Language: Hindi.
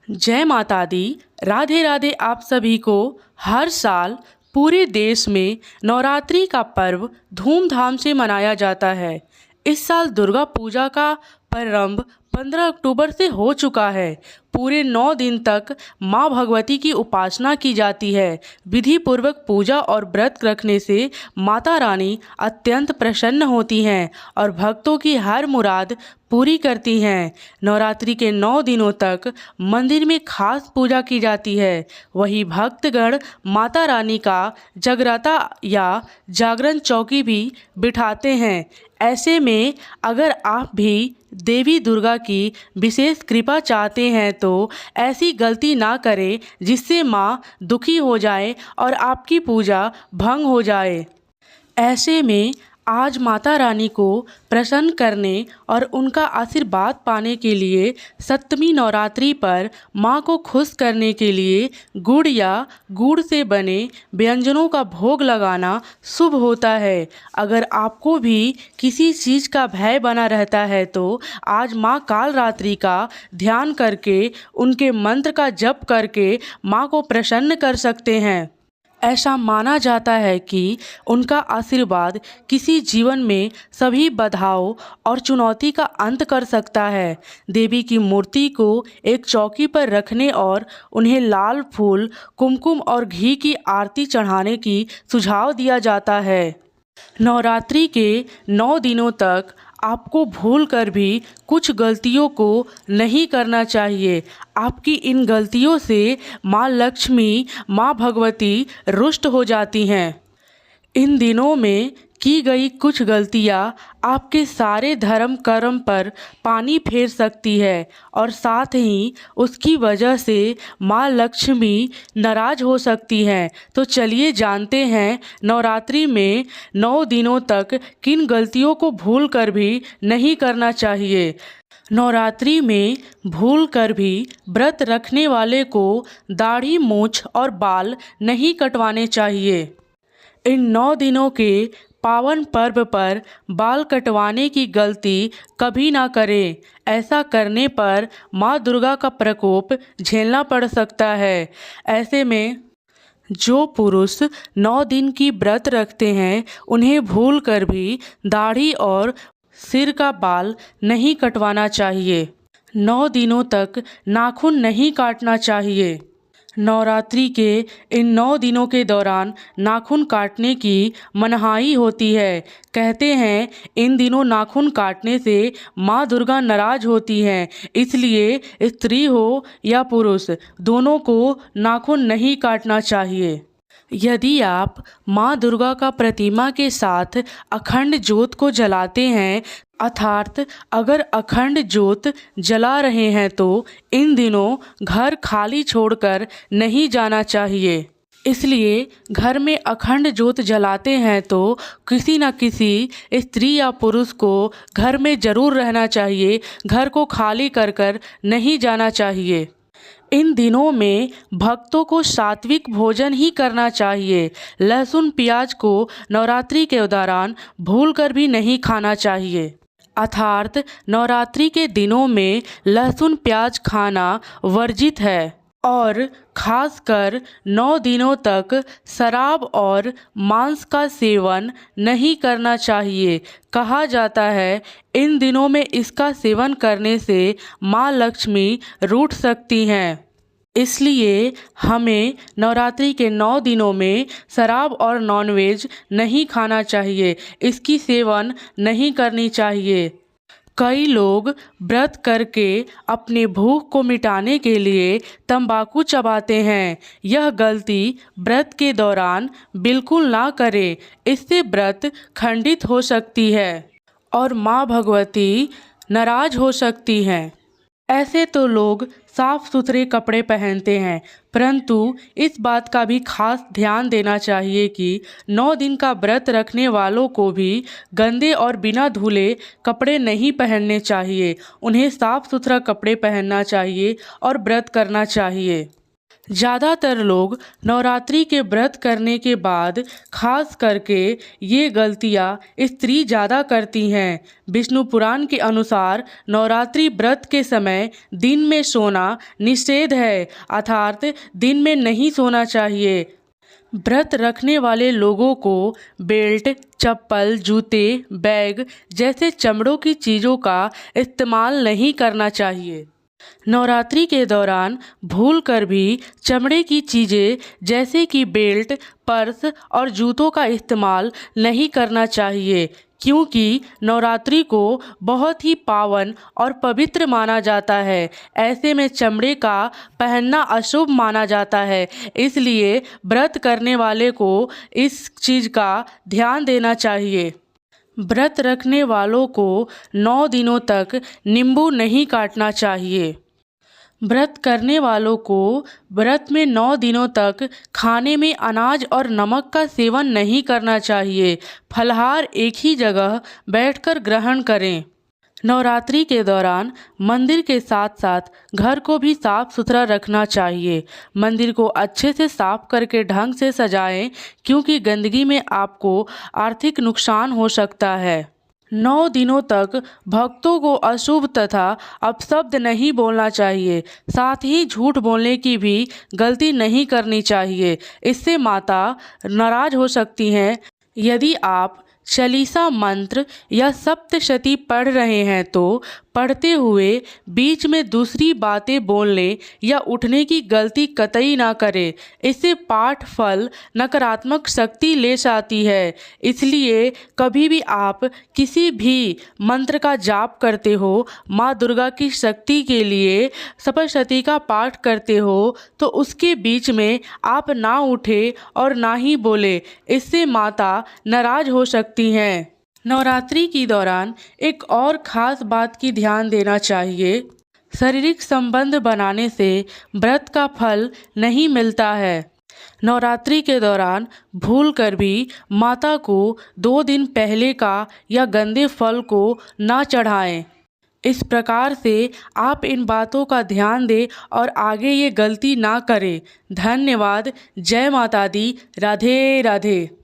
जय माता दी। राधे राधे। आप सभी को हर साल पूरे देश में नवरात्रि का पर्व धूमधाम से मनाया जाता है। इस साल दुर्गा पूजा का प्रारंभ 15 अक्टूबर से हो चुका है। पूरे 9 दिन तक माँ भगवती की उपासना की जाती है। विधि पूर्वक पूजा और व्रत रखने से माता रानी अत्यंत प्रसन्न होती हैं और भक्तों की हर मुराद पूरी करती हैं। नवरात्रि के 9 दिनों तक मंदिर में खास पूजा की जाती है। वही भक्तगण माता रानी का जगराता या जागरण चौकी भी बिठाते हैं। ऐसे में अगर आप भी देवी दुर्गा की विशेष कृपा चाहते हैं तो ऐसी गलती ना करें जिससे माँ दुखी हो जाए और आपकी पूजा भंग हो जाए। ऐसे में आज माता रानी को प्रसन्न करने और उनका आशीर्वाद पाने के लिए सप्तमी नवरात्रि पर माँ को खुश करने के लिए गुड़ या गुड़ से बने व्यंजनों का भोग लगाना शुभ होता है। अगर आपको भी किसी चीज़ का भय बना रहता है तो आज माँ कालरात्रि का ध्यान करके उनके मंत्र का जप करके माँ को प्रसन्न कर सकते हैं। ऐसा माना जाता है कि उनका आशीर्वाद किसी जीवन में सभी बाधाओं और चुनौती का अंत कर सकता है। देवी की मूर्ति को एक चौकी पर रखने और उन्हें लाल फूल, कुमकुम और घी की आरती चढ़ाने की सुझाव दिया जाता है। नवरात्रि के 9 दिनों तक आपको भूल कर भी कुछ गलतियों को नहीं करना चाहिए। आपकी इन गलतियों से माँ लक्ष्मी, माँ भगवती रुष्ट हो जाती हैं। इन दिनों में की गई कुछ गलतियाँ आपके सारे धर्म कर्म पर पानी फेर सकती है और साथ ही उसकी वजह से माँ लक्ष्मी नाराज हो सकती हैं। तो चलिए जानते हैं नवरात्रि में 9 दिनों तक किन गलतियों को भूल कर भी नहीं करना चाहिए। नवरात्रि में भूल कर भी व्रत रखने वाले को दाढ़ी, मूंछ और बाल नहीं कटवाने चाहिए। इन 9 दिनों के पावन पर्व पर बाल कटवाने की गलती कभी ना करें। ऐसा करने पर माँ दुर्गा का प्रकोप झेलना पड़ सकता है। ऐसे में जो पुरुष 9 दिन की व्रत रखते हैं उन्हें भूल कर भी दाढ़ी और सिर का बाल नहीं कटवाना चाहिए। 9 दिनों तक नाखून नहीं काटना चाहिए। नवरात्रि के इन 9 दिनों के दौरान नाखून काटने की मनाही होती है। कहते हैं इन दिनों नाखून काटने से माँ दुर्गा नाराज होती हैं, इसलिए स्त्री हो या पुरुष दोनों को नाखून नहीं काटना चाहिए। यदि आप माँ दुर्गा का प्रतिमा के साथ अखंड ज्योत को जलाते हैं अर्थात अगर अखंड ज्योत जला रहे हैं तो इन दिनों घर खाली छोड़कर नहीं जाना चाहिए। इसलिए घर में अखंड ज्योत जलाते हैं तो किसी न किसी स्त्री या पुरुष को घर में ज़रूर रहना चाहिए। घर को खाली कर नहीं जाना चाहिए। इन दिनों में भक्तों को सात्विक भोजन ही करना चाहिए। लहसुन प्याज को नवरात्रि के दौरान भूलकर भी नहीं खाना चाहिए। अर्थात नवरात्रि के दिनों में लहसुन प्याज खाना वर्जित है और खासकर 9 दिनों तक शराब और मांस का सेवन नहीं करना चाहिए। कहा जाता है इन दिनों में इसका सेवन करने से माँ लक्ष्मी रूठ सकती हैं। इसलिए हमें नवरात्रि के 9 दिनों में शराब और नॉनवेज नहीं खाना चाहिए, इसकी सेवन नहीं करनी चाहिए। कई लोग व्रत करके अपने भूख को मिटाने के लिए तंबाकू चबाते हैं। यह गलती व्रत के दौरान बिल्कुल ना करें, इससे व्रत खंडित हो सकती है और माँ भगवती नाराज हो सकती हैं। ऐसे तो लोग साफ सुथरे कपड़े पहनते हैं, परंतु इस बात का भी खास ध्यान देना चाहिए कि 9 दिन का व्रत रखने वालों को भी गंदे और बिना धुले कपड़े नहीं पहनने चाहिए। उन्हें साफ सुथरा कपड़े पहनना चाहिए और व्रत करना चाहिए। ज़्यादातर लोग नवरात्रि के व्रत करने के बाद खास करके ये गलतियाँ स्त्री ज़्यादा करती हैं। विष्णु पुराण के अनुसार नवरात्रि व्रत के समय दिन में सोना निषेध है, अर्थात दिन में नहीं सोना चाहिए। व्रत रखने वाले लोगों को बेल्ट, चप्पल, जूते, बैग जैसे चमड़ों की चीज़ों का इस्तेमाल नहीं करना चाहिए। नवरात्रि के दौरान भूलकर भी चमड़े की चीज़ें जैसे कि बेल्ट, पर्स और जूतों का इस्तेमाल नहीं करना चाहिए, क्योंकि नवरात्रि को बहुत ही पावन और पवित्र माना जाता है। ऐसे में चमड़े का पहनना अशुभ माना जाता है, इसलिए व्रत करने वाले को इस चीज़ का ध्यान देना चाहिए। व्रत रखने वालों को 9 दिनों तक नींबू नहीं काटना चाहिए। व्रत करने वालों को व्रत में 9 दिनों तक खाने में अनाज और नमक का सेवन नहीं करना चाहिए। फलाहार एक ही जगह बैठकर ग्रहण करें। नवरात्रि के दौरान मंदिर के साथ साथ घर को भी साफ सुथरा रखना चाहिए। मंदिर को अच्छे से साफ करके ढंग से सजाएं, क्योंकि गंदगी में आपको आर्थिक नुकसान हो सकता है। 9 दिनों तक भक्तों को अशुभ तथा अपशब्द नहीं बोलना चाहिए। साथ ही झूठ बोलने की भी गलती नहीं करनी चाहिए, इससे माता नाराज हो सकती हैं। यदि आप चालीसा मंत्र या सप्तशती पढ़ रहे हैं तो पढ़ते हुए बीच में दूसरी बातें बोलने या उठने की गलती कतई ना करें। इससे पाठ फल नकारात्मक शक्ति ले जाती है। इसलिए कभी भी आप किसी भी मंत्र का जाप करते हो, माँ दुर्गा की शक्ति के लिए सप्तशती का पाठ करते हो, तो उसके बीच में आप ना उठे और ना ही बोले। इससे माता नाराज हो सकती हैं। नवरात्रि के दौरान एक और ख़ास बात की ध्यान देना चाहिए। शारीरिक संबंध बनाने से व्रत का फल नहीं मिलता है। नवरात्रि के दौरान भूलकर भी माता को 2 दिन पहले का या गंदे फल को ना चढ़ाएं। इस प्रकार से आप इन बातों का ध्यान दें और आगे ये गलती ना करें। धन्यवाद। जय माता दी। राधे राधे।